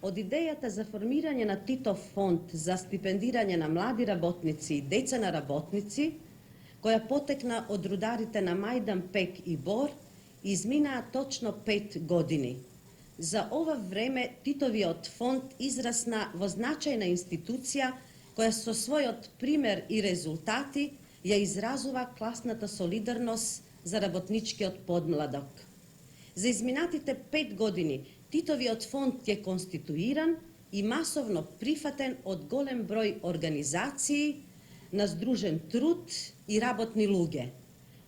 Од идејата за формирање на Титов фонд за стипендирање на млади работници и деца на работници, која потекна од рударите на Мајдан, Пек и Бор, изминаа точно 5 години. За ова време Титовиот фонд израсна во значајна институција која со својот пример и резултати ја изразува класната солидарност за работничкиот подмладок. За изминатите 5 години Титовиот фонд е конституиран и масовно прифатен од голем број организации на здружен труд и работни луѓе.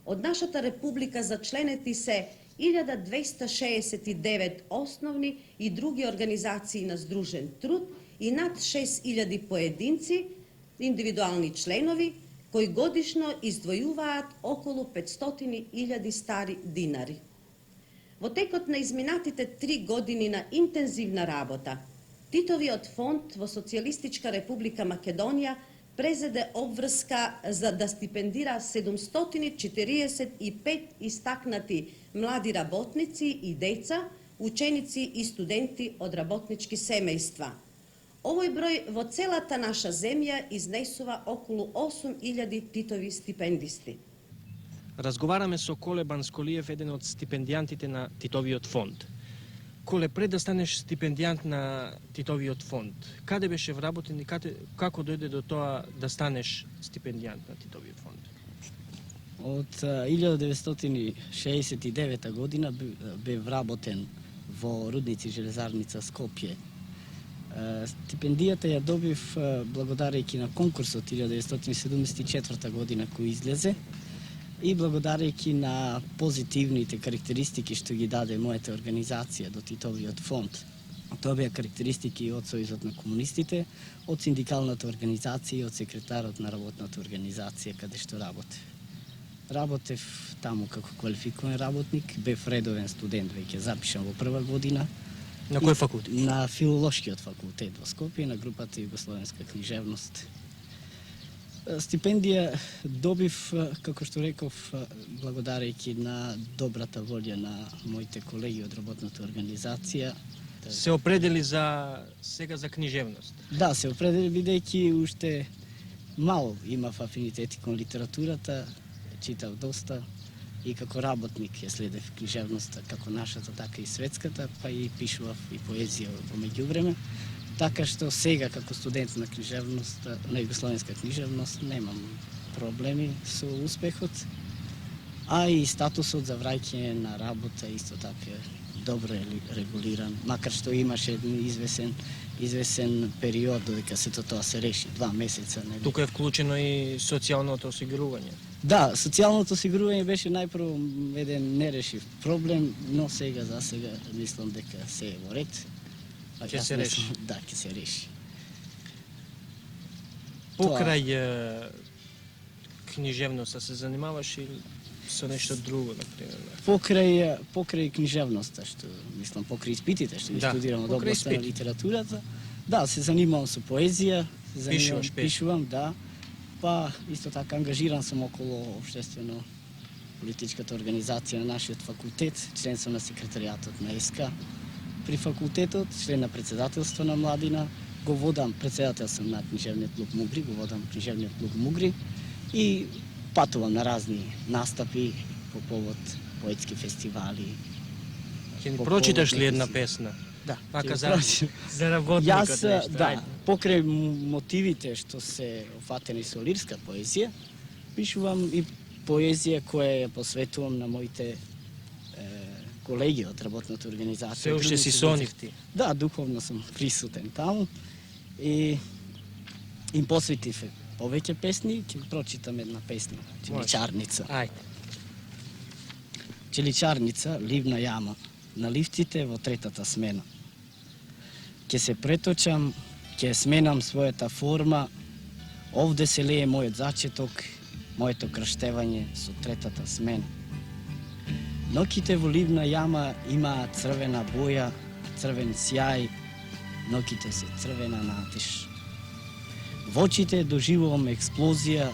Од нашата република зачленети се 1269 основни и други организации на здружен труд и над 6000 поединци, индивидуални членови, кои годишно издвојуваат околу 500.000 стари динари. Во текот на изминатите 3 години на интензивна работа, Титовиот фонд во Социјалистичка република Македонија презеде обврска за да стипендира 745 истакнати млади работници и деца, ученици и студенти од работнички семејства. Овој број во целата наша земја изнесува околу 8000 Титови стипендисти. Разговараме со Коле Бансколиев, еден од стипендијантите на Титовиот фонд. Коле, пред да станеш стипендијант на Титовиот фонд, каде беше вработен и како дојде до тоа да станеш стипендијант на Титовиот фонд? Од 1969 година бе вработен во Рудници железарница Скопје. Стипендијата ја добив благодарејќи на конкурсот 1974 година кој излезе и благодарејќи на позитивните карактеристики што ги даде мојата организација до Титовиот фонд. Тоа беа карактеристики од Сојузот на комунистите, од синдикалната организација и од секретарот на работната организација каде што работев. Работев таму како квалификуван работник, бев редовен студент, веќе запишан во прва година. На кој факултет? На филолошкиот факултет во Скопје, на групата Југословенска книжевност. Стипендија добив, како што реков, благодарејќи на добрата волја на моите колеги од работната организација. Се определи сега за книжевност? Да, се определи бидејќи уште мало имав афинитети кон литературата, читав доста и како работник ја следев книжевноста, како нашата, така и светската, па и пишував и поезија во меѓувреме. Така што сега како студент на книжевност, на југословенска книжевност, немам проблеми со успехот, а и статусот за враќање на работа исто така добро регулиран, макар што имаше еден извесен период додека сето тоа се реши, 2 месеца. Тука е вклучено и социјалното осигурување. Да, социјалното осигурување беше најпрво еден нерешив проблем, но сега за сега мислам дека се е во ред. Ќе се реши? Да, ќе се реши. Покрај книжевноста се занимаваш или со нешто друго, например? Покрај книжевноста, што мислам, покрај испитите што ги студирам од областа на литературата, да, се занимавам со поезија, пишувам, да, па исто така ангажиран сум околу општествено политичката организација на нашиот факултет, член сум на секретаријатот на СК. При факултетот, член на председателство на младина, го водам, председател сум на книжевниот клуб Мугри, го водам книжевниот клуб Мугри и патувам на разни настапи по повод поетски фестивали. Ќе ни прочиташ ли една песна? Да, Пака за работникот нешто. Да, покрај мотивите што се офатени со лирска поезија, пишувам и поезија која ја посветувам на моите колеги од работната организација. Се уште си со нив ти? Да, духовно сум присутен таму и им посветив повеќе песни, ќе прочитам една песна, Челичарница. Ајде. Челичарница, ливна јама, на ливците во третата смена. Ќе се преточам, ќе сменам својата форма, овде се лее мојот зачеток, моето крштевање со третата смена. Ноќите во ливна јама имаат црвена боја, црвен сјај, ноќите се црвена натиш. Во очите доживувам експлозија,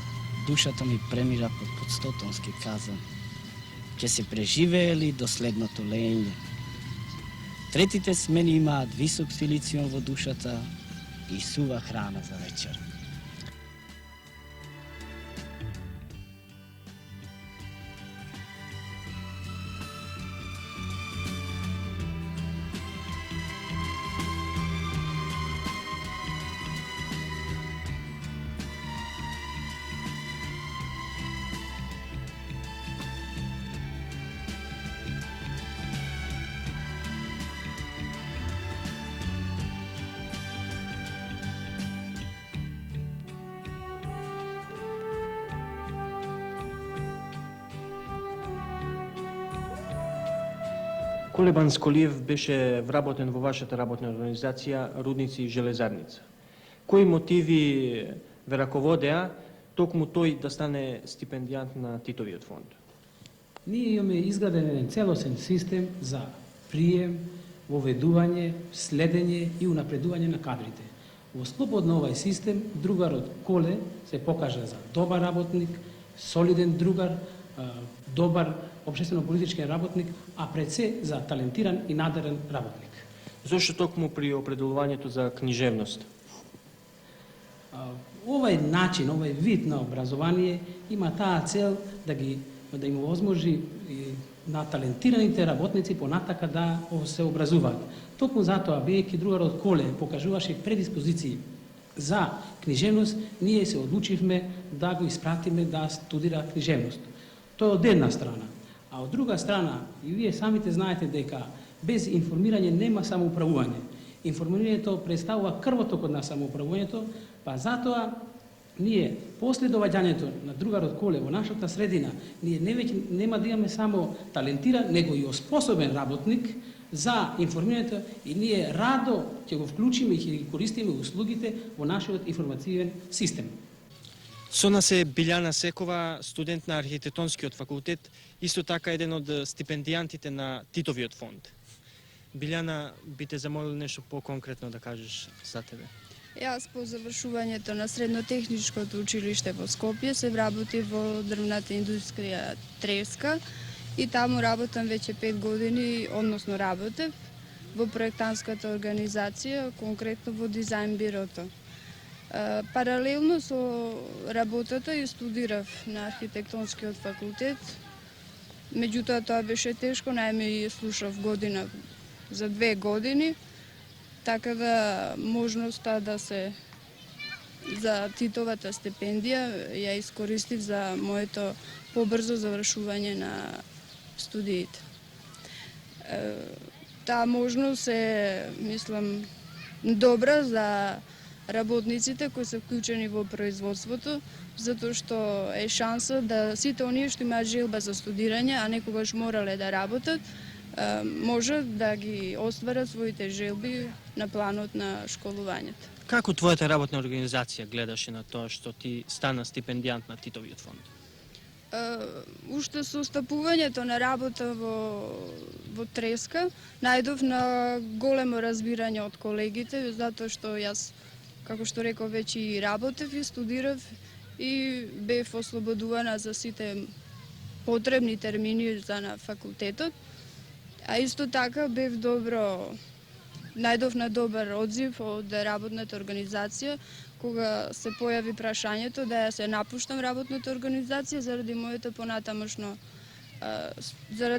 душата ми премира под 100-тонски казан. Ќе се преживее ли до следното лење? Третите смени имаат висок силициум во душата и сува храна за вечер. Колебан Сколиев беше вработен во вашата работна организација Рудници и Железарница. Кои мотиви ве раководеа токму тој да стане стипендијант на Титовиот фонд? Ние имаме изграден еден целосен систем за прием, воведување, следење и унапредување на кадрите. Во склопот на овај систем, другарот Коле се покажа за добар работник, солиден другар, добар општествено-политички работник, а пред се за талентиран и надарен работник. Зошто токму при определувањето за книжевност? Овај начин, овај вид на образование има таа цел да им возможи на талентираните работници понатака да се образуваат. Токму затоа, бидејќи другарот Коле покажуваше предиспозиции за книжевност, ние се одлучивме да го испратиме да студира книжевност. Тоа од една страна. А од друга страна, и вие самите знаете дека без информирање нема самоуправување. Информирањето представува крвотокот на самоуправувањето, па затоа ние после доаѓањето на другарот Коле во нашата средина, ние нема да имаме само талентиран, него и оспособен работник за информирањето и ние радо ќе го вклучиме и ќе ги користиме услугите во нашиот информативен систем. Со нас е Билјана Секова, студент на архитектонскиот факултет, исто така еден од стипендијантите на Титовиот фонд. Билјана, би те замолил нешто по-конкретно да кажеш за тебе. Јас по завршувањето на среднотехничкото училиште во Скопје се вработив во дрвната индустрија Треска и таму работам веќе 5 години, односно работев во проектантската организација, конкретно во дизајн бирото. Паралелно со работата и студирав на архитектонскиот факултет. Меѓутоа тоа беше тешко, најме слушав година за 2 години, така да можноста да се за Титовата стипендија ја искористив за моето побрзо завршување на студиите. Таа можност е, мислам, добра за работниците кои се вклучени во производството, затоа што е шанса да сите оние што имаат желба за студирање, а некогаш морале да работат, може да ги остварат своите желби на планот на школувањето. Како твојата работна организација гледаше на тоа што ти стана стипендијант на Титовиот фонд? Уште со стапувањето на работа во Треска, најдов на големо разбирање од колегите, затоа што јас, како што реков, веќе и работев и студирав и бев ослободувана за сите потребни термини за на факултетот. А исто така најдов на добар одзив од работната организација, кога се појави прашањето да ја се напуштам работната организација заради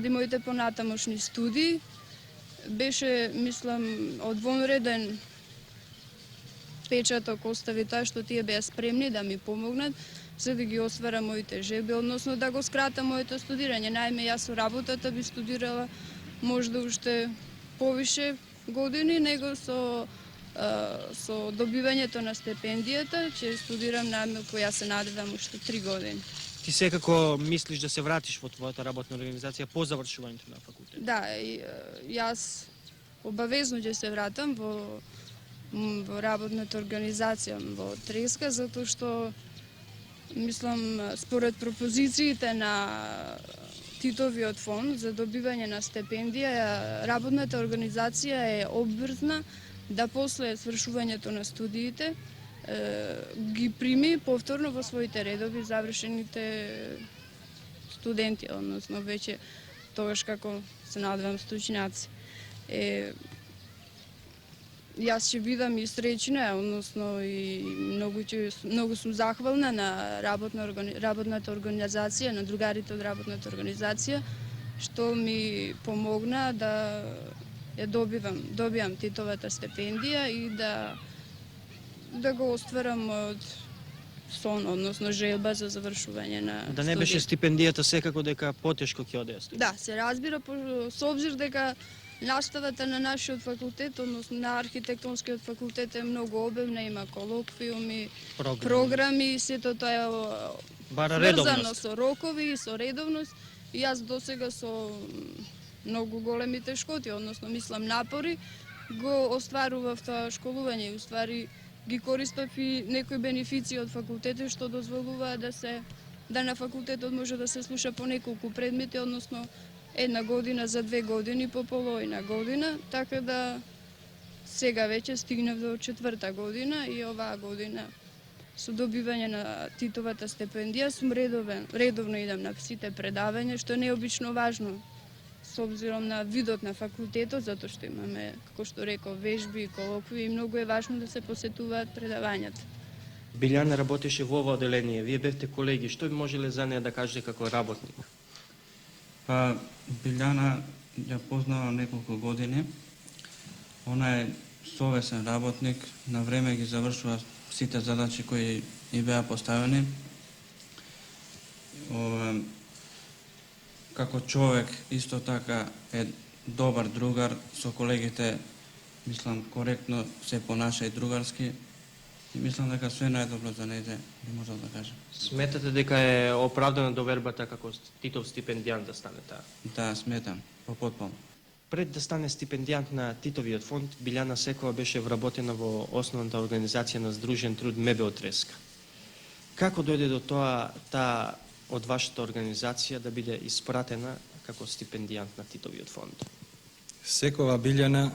моите понатамошни студии. Беше, мислам, од вонреден печаток остави тоа што тие беа спремни да ми помогнат за да ги оствара моите желби, односно да го скрата моето студирање. Најме, јас со работата би студирала можда уште повише години, него со добивањето на стипендијата ќе студирам најмалку, јас се надевам, уште 3 години. Ти секако мислиш да се вратиш во твојата работна организација по завршувањето на факултет? Да, јас обавезно ќе се вратам во работната организација во Треска, затоа што, мислам, според пропозициите на Титовиот фонд за добивање на стипендија, работната организација е обврзна да после свршувањето на студиите ги прими повторно во своите редови завршените студенти, односно веќе тогаш како се надевам стручњаци. Јас ќе бидам и среќна, односно и многу сум захвална на работната организација, на другарите од работната организација, што ми помогна да ја добијам Титовата стипендија и да го остварам од сон, односно желба за завршување на Да не беше стипендијата секако дека потешко ќе одеа студент. Да, се разбира, со обзир дека наставата на нашиот факултет, односно на архитектонскиот факултет е многу обемна, има колоквиуми, програми, сето тоа е Бара врзано редовност. со рокови, со редовност. И јас досега со многу големи тешкоти, односно мислам напори, го остварував тоа школување и уствари ги користав и некои бенефиции од факултетот што дозволува да на факултетот може да се слуша по неколку предмети, односно една година за 2 години по половина година, така да сега веќе стигнав до 4-та година и оваа година со добивање на Титовата стипендија сум редовно идам на сите предавања, што е необично важно с обзиром на видот на факултетот, затоа што имаме, како што реков, вежби, колокви и многу е важно да се посетуваат предавањата. Билјана работеше во ова оделение, вие бевте колеги, што би можеле за неја да кажете како работник? Па, Билјана ја познавам неколку години. Она е совесен работник, на време ги завршува сите задачи кои и беа поставени. Како човек исто така е добар другар, со колегите мислам коректно се понаша и другарски. И мислам дека све најдобро за нејзе би можел да кажем. Сметате дека е оправдана довербата како Титов стипендијант да стане таа? Да, сметам, потполно. Пред да стане стипендијант на Титовиот фонд, Билјана секогаш беше вработена во основната организација на Здружен труд Мебел Треска. Како дојде до тоа таа од вашата организација да биде испратена како стипендијант на Титовиот фонд? Секова Билјана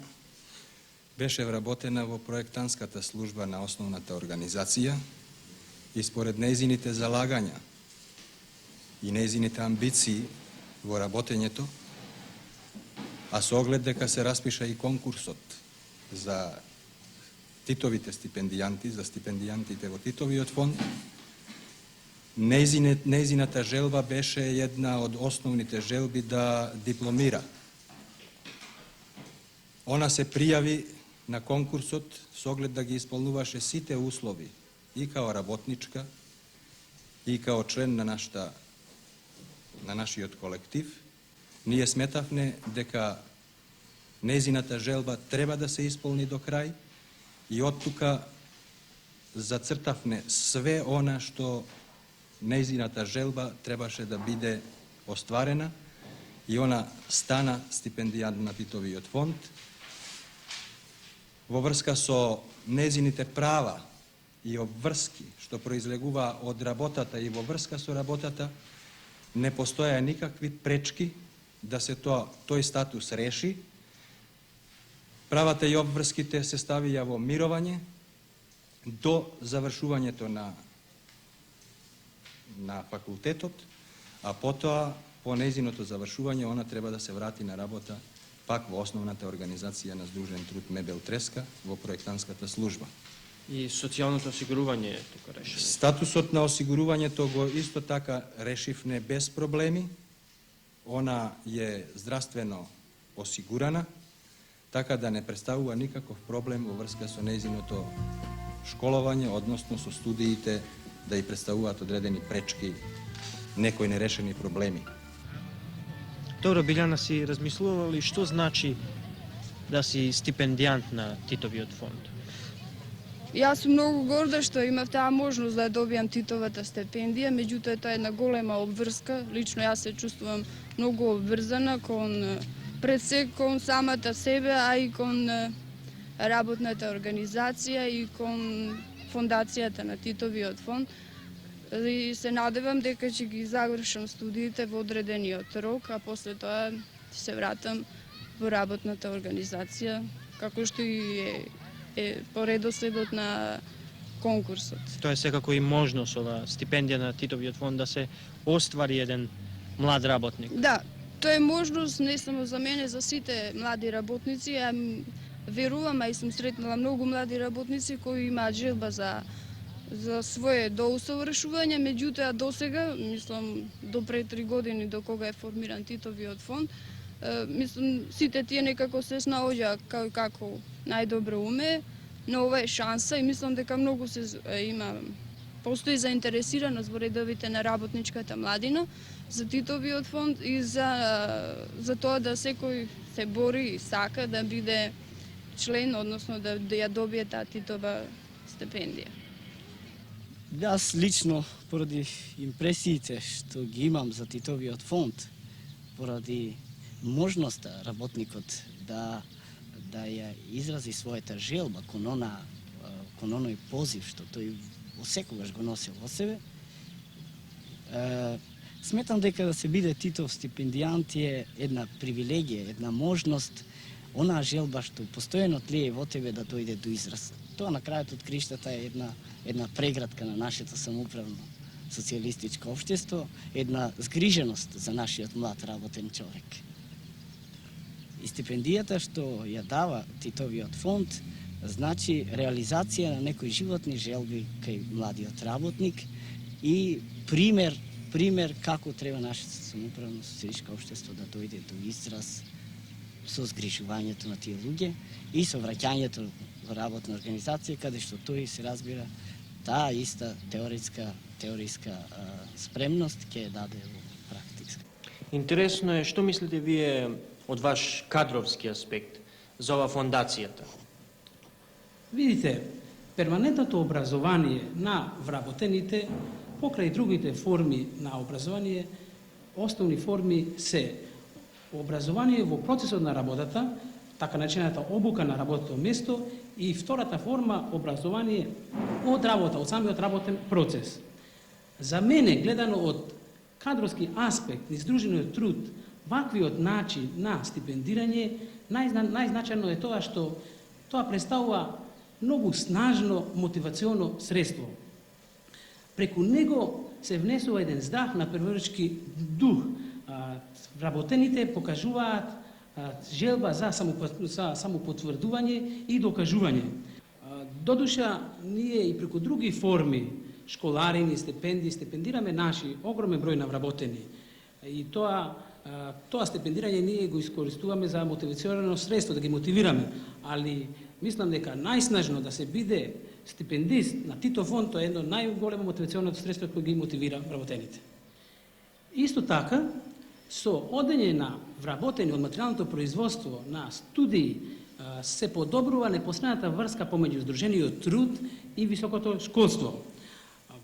беше вработена во проектантската служба на основната организација и според нејзините залагања и нејзините амбиции во работењето, а со оглед дека се распиша и конкурсот за Титовите стипендијанти, за стипендијантите во Титовиот фонд, нејзината желба беше една од основните желби да дипломира. Она се пријави на конкурсот со оглед да ги исполнуваше сите услови и као работничка и као член на нашиот колектив. Ние сметавме дека нејзината желба треба да се исполни до крај и од тука зацртавме све она што нејзината желба требаше да биде остварена и она стана стипендијант на Титовиот фонд. Во врска со нејзините права и обврски што произлегува од работата и во врска со работата, не постоја никакви пречки да се тој статус реши. Правата и обврските се ставија во мирување до завршувањето на факултетот, а потоа, по нејзиното завршување, она треба да се врати на работа пак во основната организација на Здружен труд Мебел Треска во проектантската служба. И социјалното осигурување е тука решено. Статусот на осигурувањето го исто така решивне без проблеми. Она е здравствено осигурана, така да не представува никаков проблем во врска со нејзиното школување, односно со студиите да ја представуваат одредени пречки, некои нерешени проблеми. Добро, Билјана, си размислувала ли што значи да си стипендијант на Титовиот фонд? Јас сум многу горда што имав таа можност да ја добијам Титовата стипендија, меѓутоа тоа е една голема обврска. Лично јас се чувствувам многу обврзана пред се кон самата себе, а и кон работната организација и кон фондацијата на Титовиот фонд. И се надевам дека ќе ги завршам студиите во одредениот рок, а после тоа се вратам во работната организација, како што и е по редоследот на конкурсот. Тоа е секако и можност ова стипендија на Титовиот фонд да се оствари еден млад работник. Да, Тоа е можност не само за мене, за сите млади работници. Ја верувам, а и сум сретнала многу млади работници кои имаат желба за свое доусовршување, меѓутоа досега, мислам до пред 3 години до кога е формиран Титовиот фонд, мислам сите тие некако се снаоѓа како најдобро уме, но ова е шанса и мислам дека многу постои заинтересираност во редовите на работничката младина за Титовиот фонд и за тоа да секој се бори и сака да биде член, односно да ја добие таа Титова стипендија. Јас лично, поради импресиите што ги имам за Титовиот фонд, поради можноста работникот да ја изрази својата желба кон оној позив што тој секогаш го носил во себе, сметам дека да се биде Титов стипендијант е една привилегија, една можност, онаа желба што постојано тлее во тебе да дојде до израз. Тоа на крајот од криштата е една преградка на нашето самоуправно социјалистичко општество, една згриженост за нашиот млад работен човек. И стипендијата што ја дава Титовиот фонд значи реализација на некои животни желби кај младиот работник и пример како треба нашето самоуправно социјалистичко општество да дојде до израз со згрижувањето на тие луѓе и со враќањето во работна организација каде што тој се разбира таа иста теориска спремност ќе ја даде во практика. Интересно е што мислите вие од ваш кадровски аспект за ова фондацијата? Видите, перманентното образование на вработените, покрај другите форми на образование, основни форми се образование во процесот на работата, така начината обука на работното место и втората форма образование од работа, од самиот работен процес. За мене, гледано од кадровски аспект, издружениот труд, ваквиот начин на стипендирање, најзначајно е тоа што тоа представува многу снажно мотивационо средство. Преку него се внесува еден здах на прворечки дух. Вработените покажуваат желба за самопотврдување и докажување. Додуша, ние и преку други форми, школарини, стипендии, стипендираме наши огромен број на вработени. И тоа стипендирање ние го искористуваме за мотивационно средство, да ги мотивираме. Али мислам дека најснажно да се биде стипендист на Титов фонд, тоа е едно најголемо мотивационно средство кој ги мотивира вработените. Исто така, со одење на вработени од материјалното производство на студии се подобрува непосредната врска помеѓу здружениот труд и високото школство.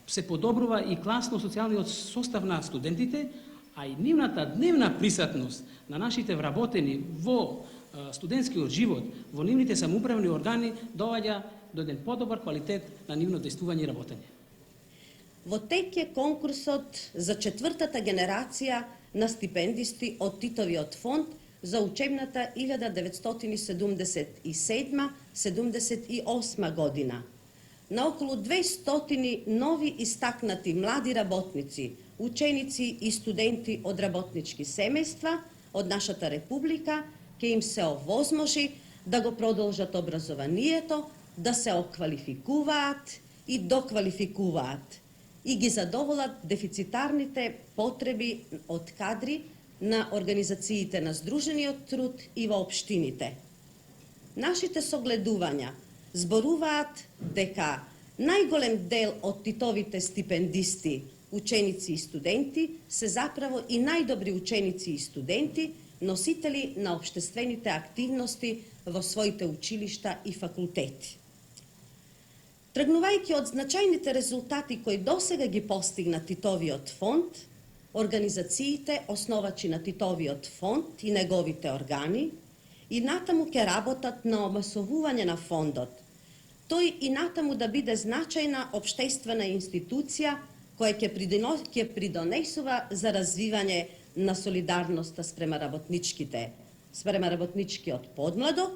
Се подобрува и класно-социјалниот состав на студентите, а и нивната дневна присутност на нашите вработени во студентскиот живот, во нивните самоуправни органи доаѓа до еден подобар квалитет на нивно действување и работење. Во тек е конкурсот за 4-та генерација на стипендисти од Титовиот фонд за учебната 1977-78 година. На околу 200 нови истакнати млади работници, ученици и студенти од работнички семејства од нашата република ќе им се овозможи да го продолжат образованието, да се оквалификуваат и доквалификуваат и ги задоволат дефицитарните потреби од кадри на организациите на здружениот труд и во општините. Нашите согледувања зборуваат дека најголем дел од Титовите стипендисти, ученици и студенти, се заправо и најдобри ученици и студенти, носители на општествените активности во своите училишта и факултети. Тргнувајќи од значајните резултати кои досега ги постигна Титовиот фонд, организациите основачи на Титовиот фонд и неговите органи и натаму ќе работат на омасовување на фондот. Тој и натаму да биде значајна општествена институција која ќе придонесува за развивање на солидарноста спрема работничкиот подмладок,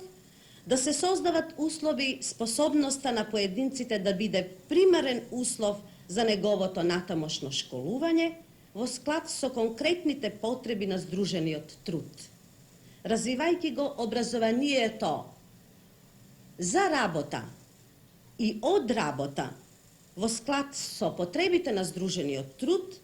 да се создават услови способноста на поединците да биде примерен услов за неговото натамошно школување, во склад со конкретните потреби на здружениот труд. Развивајќи го образованието за работа и од работа во склад со потребите на здружениот труд,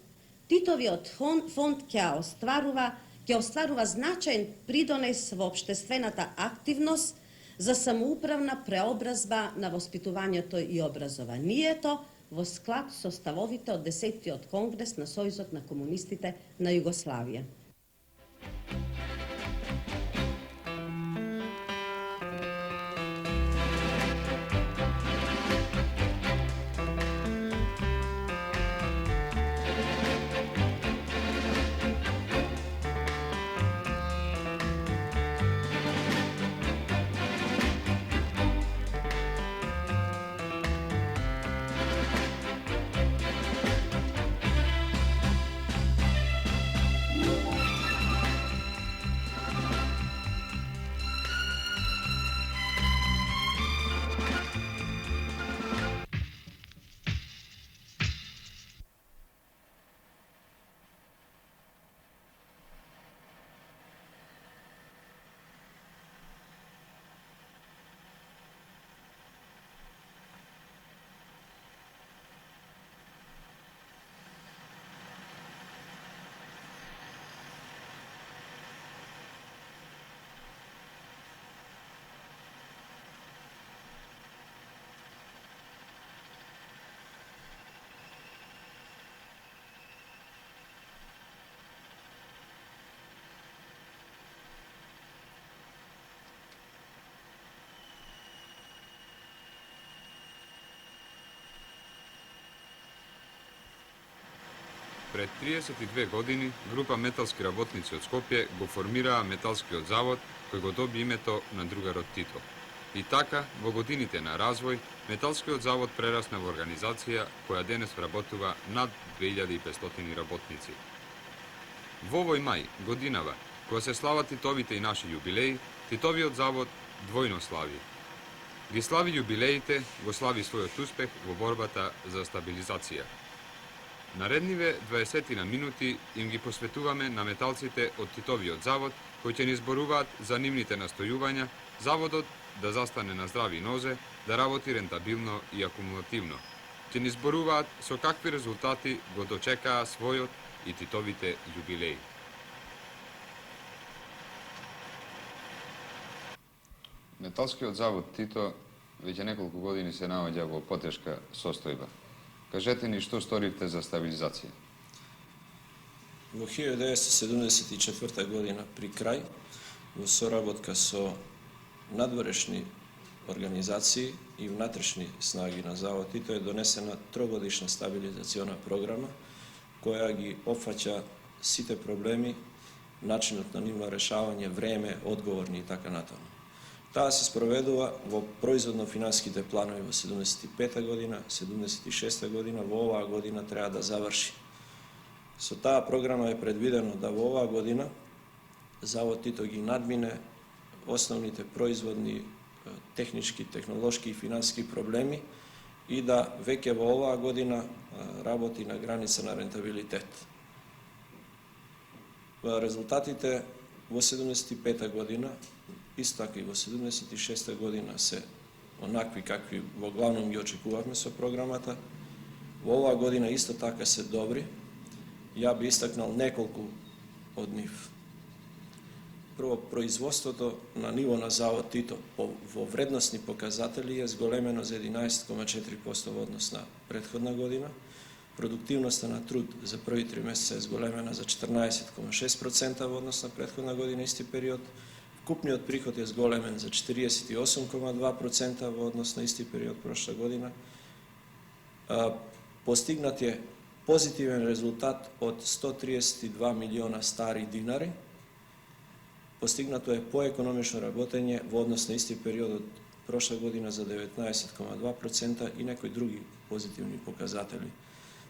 Титовиот фонд ќе остварува значаен придонес во општествената активност за самоуправна преобразба на воспитувањето и образованието во склад со ставовите од 10-тиот конгрес на Сојузот на комунистите на Југославија. Пред 32 години, група металски работници од Скопје го формираа Металскиот завод, кој го доби името на другарот Тито. И така, во годините на развој, Металскиот завод прерасна во организација која денес вработува над 2500 работници. Во овој мај, годинава, кога се слават Титовите и наши јубилеи, Титовиот завод двојно слави. Ги слави јубилеите, го слави својот успех во борбата за стабилизација. Наредниве 20 на минути им ги посветуваме на металците од Титовиот завод, кои ќе ни зборуваат за нивните настојувања, заводот да застане на здрави нозе, да работи рентабилно и акумулативно. Ќе ни зборуваат со какви резултати го дочекаа својот и Титовите јубилеи. Металскиот завод Тито веќе неколку години се наоѓа во потешка состојба. Кажете ни што сторивте за стабилизација? Во 1974 година при крај, во соработка со надворешни организации и внатрешни снаги на завод Тито е донесена трогодишна стабилизациона програма која ги опфаќа сите проблеми, начинот на нивно решавање, време, одговорни и така натаму. Таа се спроведува во производно-финансиските планови во 75 година, 76 година, во оваа година треба да заврши. Со таа програма е предвидено да во оваа година завод Тито ги надмине основните производни, технички, технолошки и финансиски проблеми и да веќе во оваа година работи на граница на рентабилитет. Резултатите во 75 година, исто така и во 76 година се онакви какви во главном ги очекувавме со програмата. Во оваа година исто така се добри. Ја би истакнал неколку од нив. Прво, производството на ниво на завод Тито во вредносни показатели е зголемено за 11,4% во однос на претходна година. Продуктивноста на труд за први 3 месеца е зголемена за 14,6% во однос на претходна година исти период. Вкупниот приход е зголемен за 48,2% во однос на исти период прошла година. Постигнат е позитивен резултат од 132 милиона стари динари. Постигнато е поекономично работење во однос на исти период од прошла година за 19,2% и некои други позитивни показатели.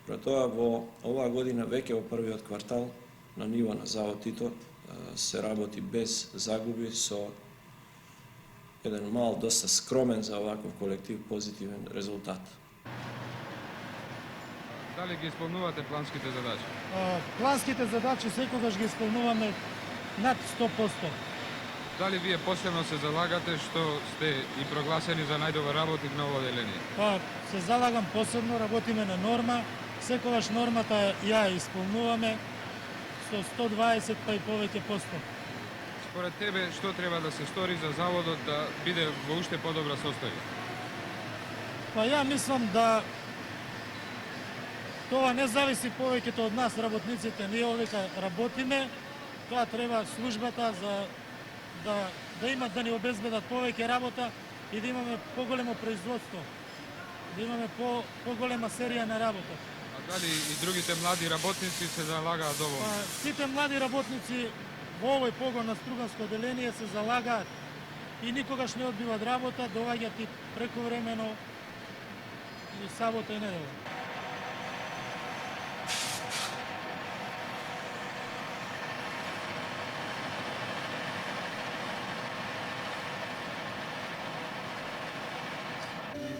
Про тоа во оваа година веќе во првиот квартал на ниво на завод Тито се работи без загуби со еден мал, доста скромен за оваков колектив позитивен резултат. Дали ги исполнувате планските задачи? Планските задачи секогаш ги исполнуваме над 100%. Дали вие посебно се залагате што сте и прогласени за најдобар работник на ово одделение? Па се залагам посебно, работиме на норма, секогаш нормата ја исполнуваме со 120 па и повеќе посто. Според тебе, што треба да се стори за заводот да биде во уште подобра состојба? Па ја мислам да тоа не зависи повеќето од нас, работниците. Ние овдека работиме, тоа треба службата за да имат да ни обезбедат повеќе работа и да имаме поголемо производство, да имаме поголема серија на работа. А дали и другите млади работници се залагаат доволно? Па, сите млади работници во овој погон на струганско одделение се залагаат и никогаш не одбиваат работа, доаѓаат и прековремено и сабота и недела.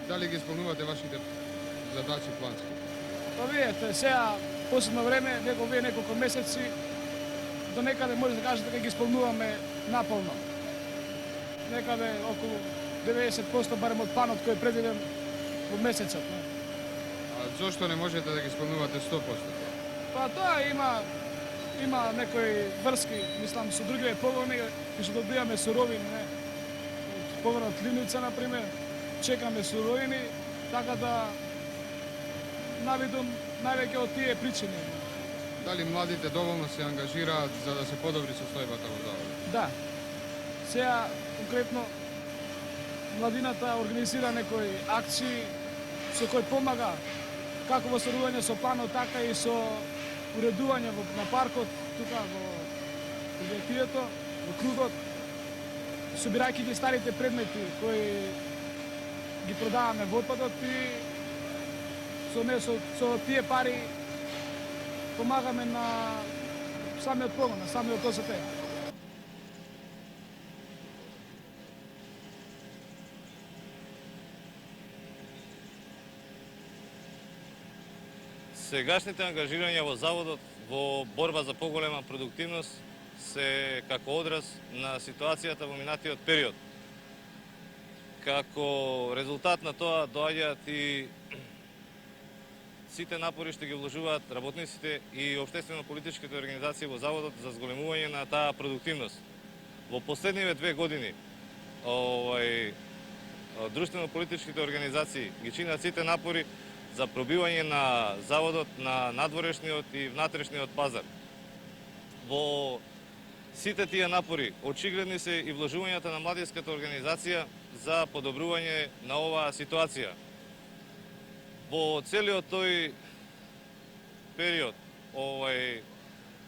Дали ги исполнувате вашите задачи плански? Па видете, сега последно време, вие неколку месеци, до некаде може да кажете дека ги исполнуваме наполно. Некаде околу 90% барем од планот кој е предвиден во месецот. А зошто не можете да ги исполнувате 100%? Па тоа има некои врски, мислам, со другиве погони, и што добиваме суровини, не? Од погонот Ливница, например, чекаме суровини, така да навидам највеќе од тие причини. Дали младите доволно се ангажираат за да се подобри состојбата во заводот? Да. Сега, конкретно, младината организира некои акции со кои помага како во соорудување со планот, така и со уредување на паркот, тука во Гетието, во кругот, собирајќи ги старите предмети кои ги продаваме во отпадот и со тие пари помагаме на самиот погон, на самиот ОСП. Сегашните ангажирања во заводот во борба за поголема продуктивност се како одраз на ситуацијата во минатиот период. Како резултат на тоа доаѓаат и сите напори што ги вложуваат работниците и општествено-политичките организации во заводот за зголемување на таа продуктивност. Во последниве 2 години друштвено-политичките организации ги чинат сите напори за пробивање на заводот на надворешниот и внатрешниот пазар. Во сите тие напори очигледни се и вложувањата на младинската организација за подобрување на оваа ситуација. Во целиот тој период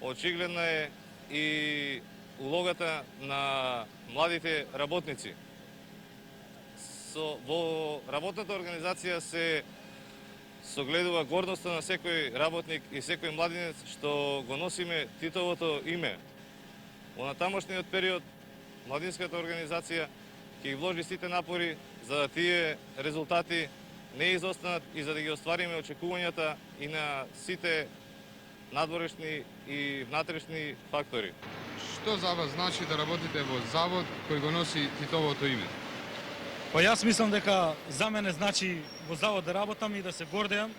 очигледна е и улогата на младите работници. Во работната организација се согледува гордоста на секој работник и секој младинец што го носиме Титовото име. Во натамошниот период младинската организација ќе ги вложи сите напори за да тие резултати не изостанат и за да ги оствариме очекувањата и на сите надворешни и внатрешни фактори. Што за вас значи да работите во завод кој го носи Титовото име? Па јас мислам дека за мене значи во завод да работам и да се гордеам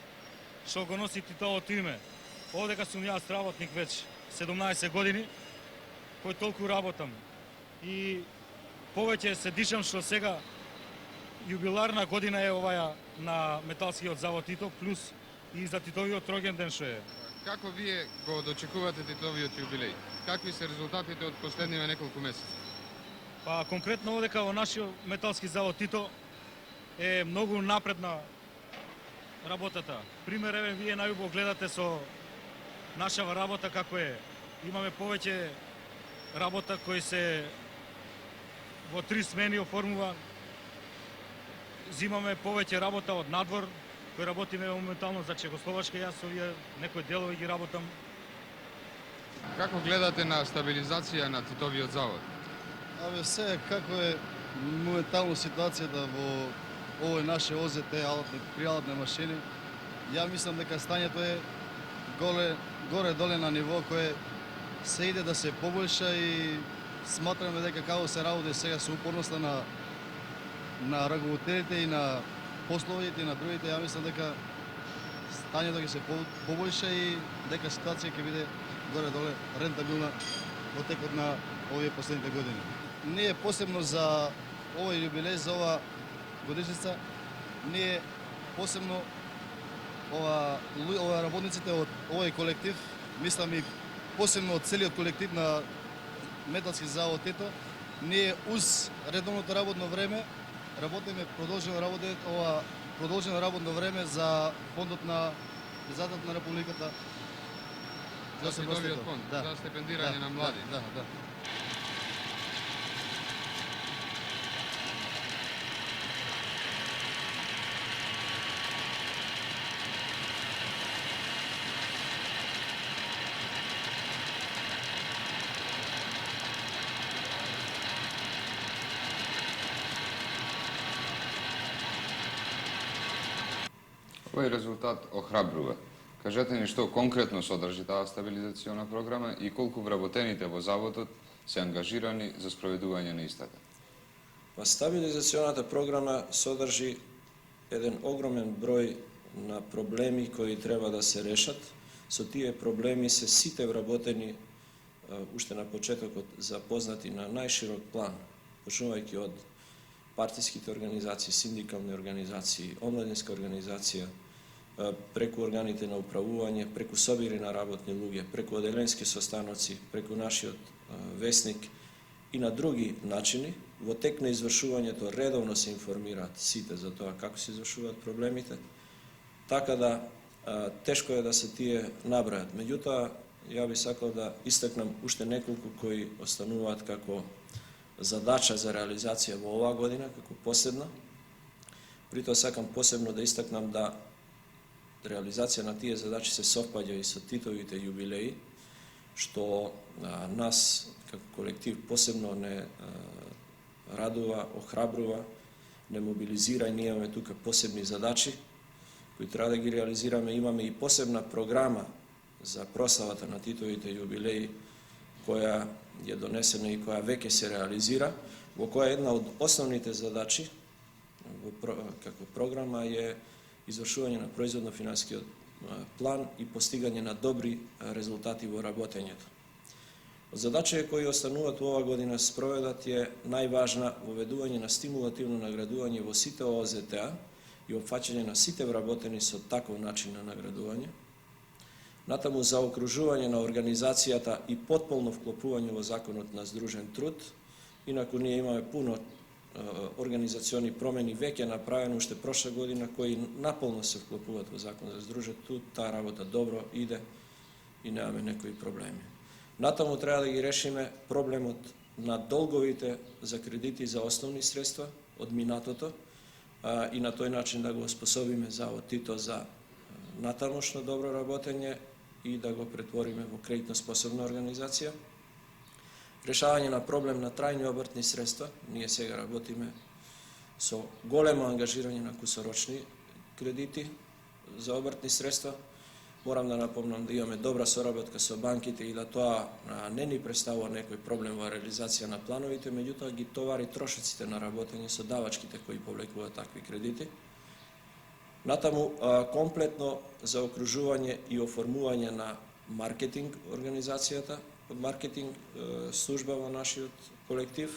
што го носи Титовото име. Овдека сум јас работник веќе 17 години, кој толку работам. И повеќе се дишам што сега јубиларна година е оваја на Металскиот завод Тито, плюс и за Титовиот роѓенден што е. Како вие го дочекувате Титовиот јубилеј? Какви се резултатите од последниве неколку месеци? Па конкретно овдека во нашиот Металски завод Тито е многу напредна работата. Пример, еве, вие најубаво гледате со нашава работа како е. Имаме повеќе работа кои се во 3 смени оформува. Зимаме повеќе работа од надвор, кој работиме моментално за Чехословачка, јас овие некои делови ги работам. Како гледате на стабилизација на Титовиот завод? Абе, се како е моментално ситуацијата во овој наше ОЗТ, пријалатни машини, ја мислам дека стањето е горе-доле на ниво кое се иде да се побољша и сматраме дека како се работи сега со упорноста на рагователите и на пословите и на другите, ја мислам дека стањето ќе се побољша и дека ситуација ќе биде горе-доле рентабилна во текот на овие последните години. Ние посебно за овој јубилеј, за ова годишница, ние посебно ова работниците од овој колектив, мислам и посебно од целиот колектив на Металски завод Тито, ние уз редовното работно време работиме продолжено работно време за фондот на Председателот на Републиката За Титовиот фонд, за стипендирање на млади. Да. Овој резултат охрабрува. Кажете ни што конкретно содржи таа стабилизациона програма и колку вработените во заводот се ангажирани за спроведување на истата. Стабилизационата програма содржи еден огромен број на проблеми кои треба да се решат. Со тие проблеми се сите вработени уште на почетокот запознати на најширок план, почнувајќи од партиските организации, синдикални организации, омладинска организација, преку органите на управување, преку собири на работни луѓе, преку оделенски состаноци, преку нашиот весник и на други начини. Во тек на извршувањето редовно се информираат сите за тоа како се извршуваат проблемите, така да тешко е да се тие набрајат. Меѓутоа, ја би сакал да истакнам уште неколку кои остануваат како задача за реализација во оваа година, како последна. При тоа сакам посебно да истакнам да реализација на тие задачи се совпаѓа и со Титовите јубилеи, што нас како колектив посебно не радува, охрабрува, не мобилизира и ние имаме тука посебни задачи кои треба да ги реализираме. Имаме и посебна програма за прославата на Титовите јубилеи која е донесена и која веќе се реализира, во која една од основните задачи како програма е извршување на производно-финансискиот план и постигање на добри резултати во работењето. Од задачите кои остануваат во оваа година се спроведат е најважна воведување на стимулативно наградување во сите ОЗТА и опфаќање на сите вработени со таков начин на наградување. Натаму заокружување на организацијата и потполно вклопување во законот на здружен труд. Инаку ние имаме пуно организациони промени веќе направено уште прошла година кои наполно се вклопуваат во закон за здружен труд. Таа работа добро иде и немаме некои проблеми. Натаму треба да ги решиме проблемот на долговите за кредити за основни средства од минатото и на тој начин да го способиме завод Тито за натамошно добро работење и да го претвориме во кредитно способна организација. Решавање на проблем на трајни обртни средства. Ние сега работиме со големо ангажирање на кусорочни кредити за обртни средства. Морам да напомнам да имаме добра соработка со банките и да тоа не ни представува некој проблем во реализација на плановите, меѓутоа ги товари трошоците на работење со давачките кои повлекуваат такви кредити. Натаму комплетно заокружување и оформување на маркетинг организацијата, маркетинг служба во нашиот колектив,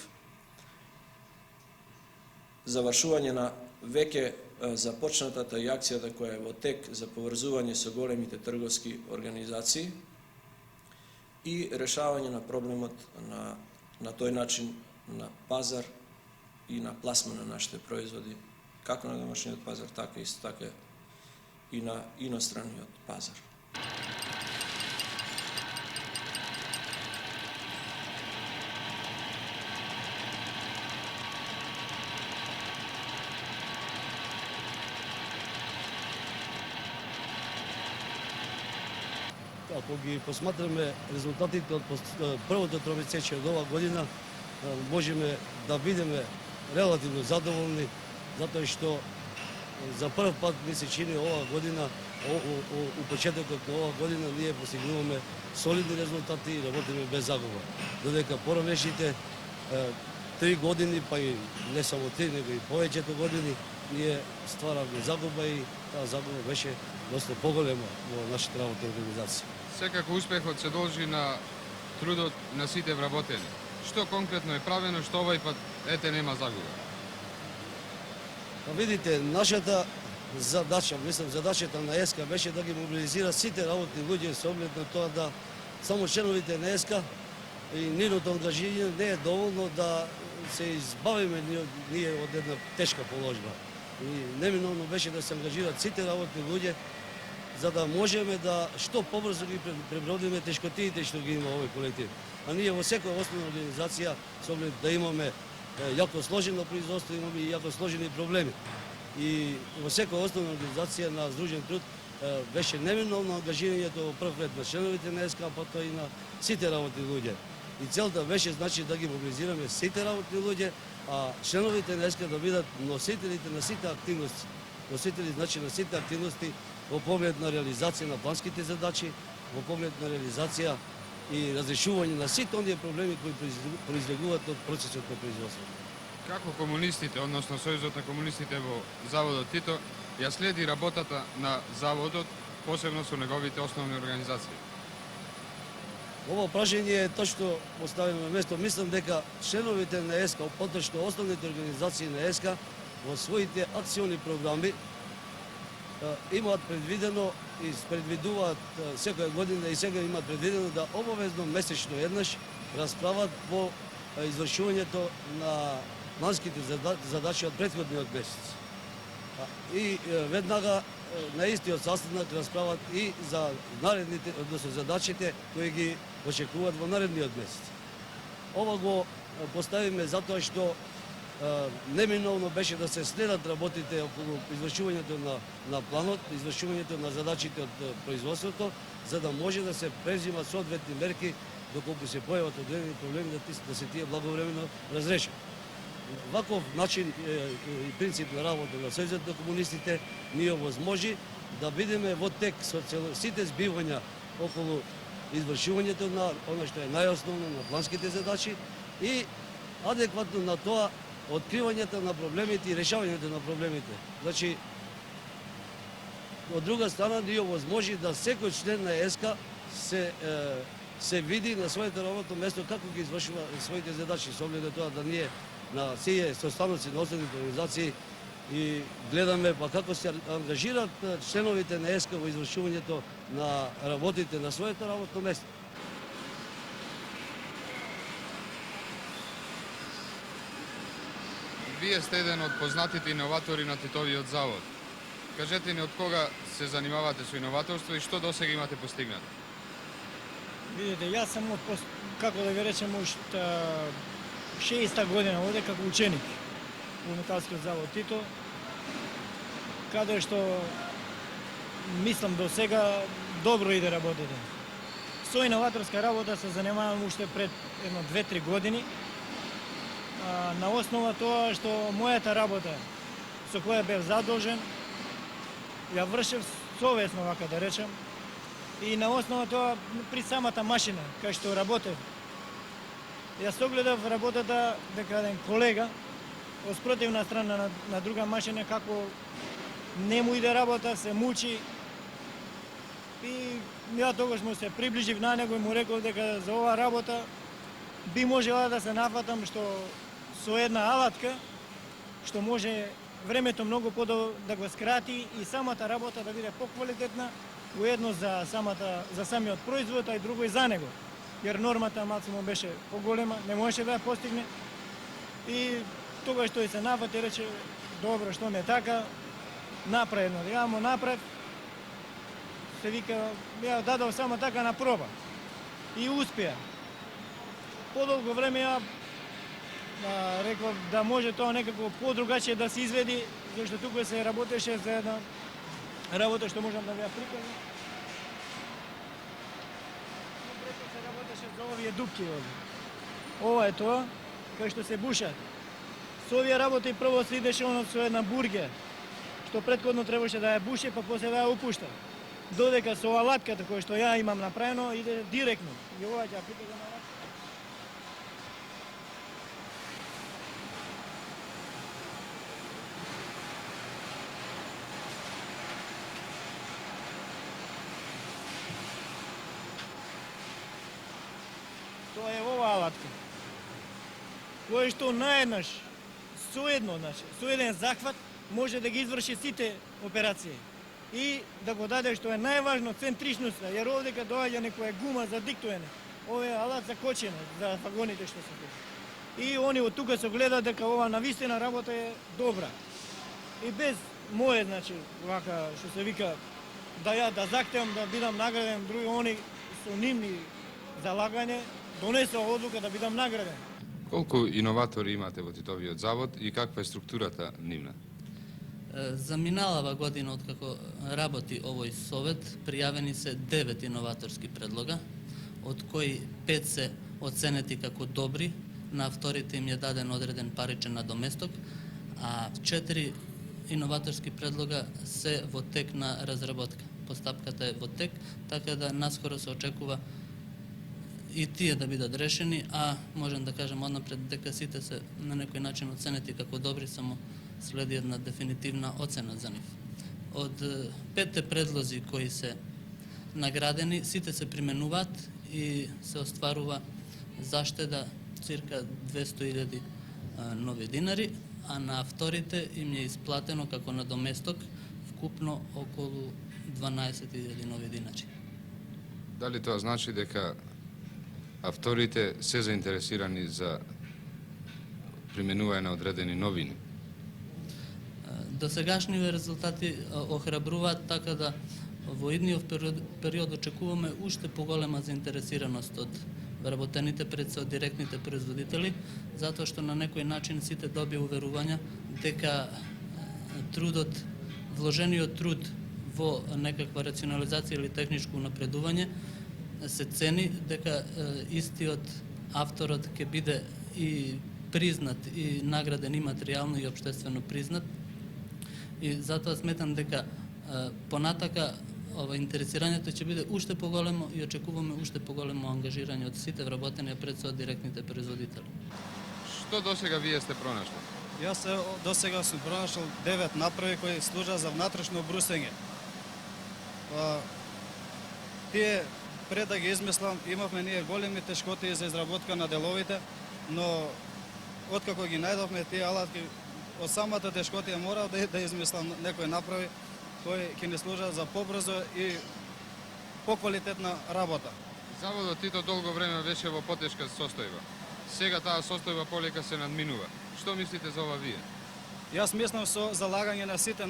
завршување на веќе започнатата и акцијата која е во тек за поврзување со големите трговски организации и решавање на проблемот на тој начин на пазар и на пласма на нашите производи, како на домашниот пазар, така и на иностранниот пазар. Ако ги посматраме резултатите од првото тромесечие од оваа година, можеме да бидеме релативно задоволни, затоа што за прв пат ми се чини оваа година у почетокот на оваа година ние постигнуваме солидни резултати и работиме без загуба. Додека поранешните 3 години, па и не само 3, него и повеќето години, ние стваравме загуба и таа загуба беше доста поголема во нашата работна организација. Секако успехот се должи на трудот на сите вработени. Што конкретно е правено, што овај пат ете нема загуба? Па видите, нашата задача, задачата на ЕСКА беше да ги мобилизира сите работни луѓе со оглед на тоа да само членовите на ЕСКА и нивното ангажирање не е доволно да се избавиме ние од една тешка положба. И неминовно беше да се ангажират сите работни луѓе за да можеме да што побрзо ги пребродиме тешкотиите што ги има овој колектив. А ние во секоја основна организација со оглед да имаме јако сложено производство, имаме и јако сложени проблеми. И во секоја основна организација на Сдружен труд беше неминовно ангажирањето во прв ред на членовите на ЕСКА, па тоа и на сите работни луѓе. И целта беше значи да ги мобилизираме сите работни луѓе, а членовите на ЕСКА да бидат носителите на сите активности. Носители значи на сите активности во поглед на реализација на планските задачи, во поглед на реализација и разрешување на сите оние проблеми кои произлегуваат од процесот на производство. Како комунистите, односно Сојузот на комунистите во Заводот Тито, ја следи работата на Заводот, посебно со неговите основни организации? Ова прашање е точно поставено на место. Мислам дека членовите на ЕСКА, поточно основните организации на ЕСКА, во своите акциони програми имаат предвидено и предвидуваат секоја година и сега имаат предвидено да обавезно месечно еднаш расправат по извршувањето на планските задачи од претходниот месец. И веднага на истиот sastanak расправат и за наредните, односно задачите кои ги очекуваат во наредниот месец. Ова го поставиме затоа што неминовно беше да се следат работите околу извршувањето на планот, извршувањето на задачите од производството, за да може да се презимат соодветни мерки доколку се појават одредени проблеми да се тие благовремено разрешат. Ваков начин и принцип на работа на Сојузот на комунистите ни овозможи да бидеме во тек со сите збивања околу извршувањето на оно што е најосновно на планските задачи и адекватно на тоа откривањето на проблемите и решавањето на проблемите. Значи, од друга страна ни овозможи да секој член на ЕСКА се види на своето работно место како ги извршува своите задачи, со оглед на тоа да ние на сие составници на основните организации и гледаме па како се ангажираат членовите на ЕСКА во извршувањето на работите на своето работно место. Вие сте еден од познатите иноватори на Титовиот завод. Кажете ни од кога се занимавате со иноваторство и што досега имате постигнато? Видите, јас сум како да ви речем, уште 60-та година овде како ученик во Металскиот завод Тито, каде што мислам до сега добро иде работите. Со иноваторска работа се занимавам уште пред 2-3 години, на основа тоа што мојата работа со која бев задолжен, ја вршев совесно, вака да речем, и на основа тоа при самата машина, кај што работев, јас огледав работата дека еден колега од спротивна страна на друга машина како не му иде работа, се мучи, и ја тогаш му се приближив на него и му реков дека за оваа работа би можела да се нафатам што со една алатка, што може времето многу да го скрати и самата работа да биде поквалитетна, уедно за самиот производ, а и друго и за него. Jer нормата малку му беше поголема, не можеше да ја постигне. И тогаш тој се нафати, рече, добро, што ме така, направено, ја му направ, се вика, ја дадов само така на проба. И успеа. Подолго време ја реков да може тоа некако подругаче да се изведи, зашто тука се работеше за една работа што можам да ја прикажам. Се работеше за овие дупки овде. Ова е тоа, кај што се бушат. Со овие работи прво се идеше со една бурге, што претходно требаше да ја буше, па после да ја опушта. додека со алатката која што ја имам направено, иде директно. И ова ќе пита за алатка. Тоа е ова алатка. Кој што наеднаш, соедно, значи, со еден захват, може да ги изврши сите операции. И да го даде што е најважно центричноста, jer овдека доаѓа некоја гума за диктуене. Ова е алат за кочене, за вагоните што се тука. И они од тука се гледа дека ова навистина работа е добра. И без моје, значи, вака што се вика, да ја да захтевам да бидам награден, други они со нивни залагање донесоа одлука да бидам награден. Колку иноватори имате во Титовиот завод и каква е структурата нивна? За миналава година, откако работи овој совет, пријавени се 9 иноваторски предлога, од кои 5 се оценети како добри, на вторите им е даден одреден паричен надоместок, а 4 иноваторски предлога се во тек на разработка. Постапката е во тек, така да наскоро се очекува и тие да бидат решени, а можем да кажем однапред дека сите се на некој начин оценети како добри, само следи една дефинитивна оцена за нив. Од 5 предлози кои се наградени, сите се применуваат и се остварува заштеда цирка 200.000 нови динари, а на вторите им е исплатено како надоместок вкупно околу 12.000 нови динари. Дали тоа значи дека авторите се заинтересирани за применување на одредени новини? Досегашниве резултати охрабруваат, така да во идниот период очекуваме уште поголема заинтересираност од вработените пред се од директните производители, затоа што на некој начин сите добија уверувања дека трудот, вложениот труд во некаква рационализација или техничко напредување се цени, дека истиот авторот ќе биде и признат и награден и материјално и општествено признат. И затоа сметам дека понатака интересирањето ќе биде уште поголемо и очекуваме уште поголемо ангажирање од сите вработени пред се од директните производители. Што досега вие сте пронашли? Јас досега сум пронашол 9 направи кои служат за внатрешно брусење. Тие пред да ги измислам, имавме ние големи тешкоти за изработка на деловите, но откако ги најдовме тие алатки, од самата тешкотија морав да измислам некои направи кои ќе ни служат за побрзо и поквалитетна работа. Заводот Тито долго време беше во потешка состојба. Сега таа состојба полека се надминува. Што мислите за ова вие? Јас мислам со залагање на сите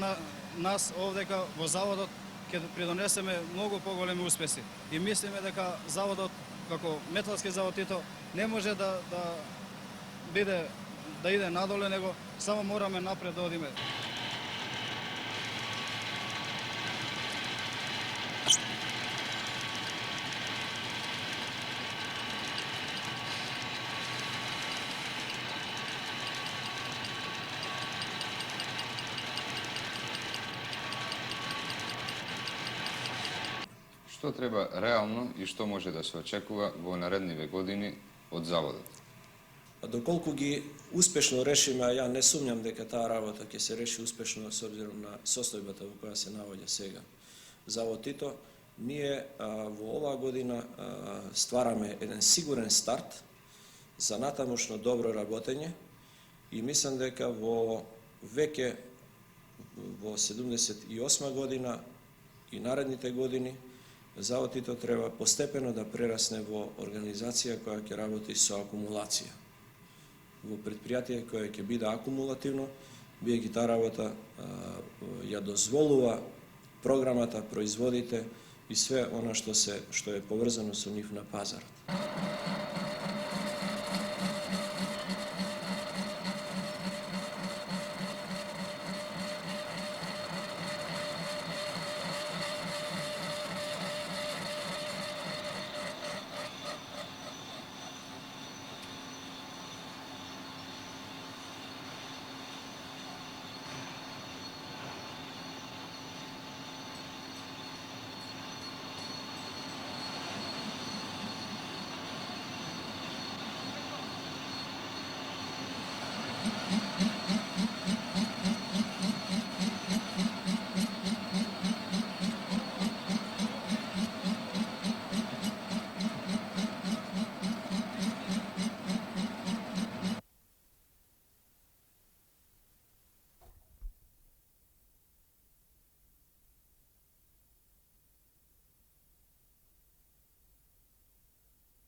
нас овдека во заводот ќе придонесеме многу поголеми успеси. И мислиме дека заводот, како металски завод Тито, не може да иде надоле, него само мораме напред да одиме. Што треба реално и што може да се очекува во наредниве години од заводот? Доколку ги успешно решиме, а ја не сумњам дека таа работа ќе се реши успешно со обзиром на состојбата во која се наоѓа сега завод Тито, ние во оваа година ствараме еден сигурен старт за натамошно добро работење и мислам дека во веќе во 78 година и наредните години завод Тито треба постепено да прерасне во организација која ќе работи со акумулација. Во предпријатие кое ќе биде акумулативно, биејќи таа работа ја дозволува програмата, производите и све она што е поврзано со нив на пазарот.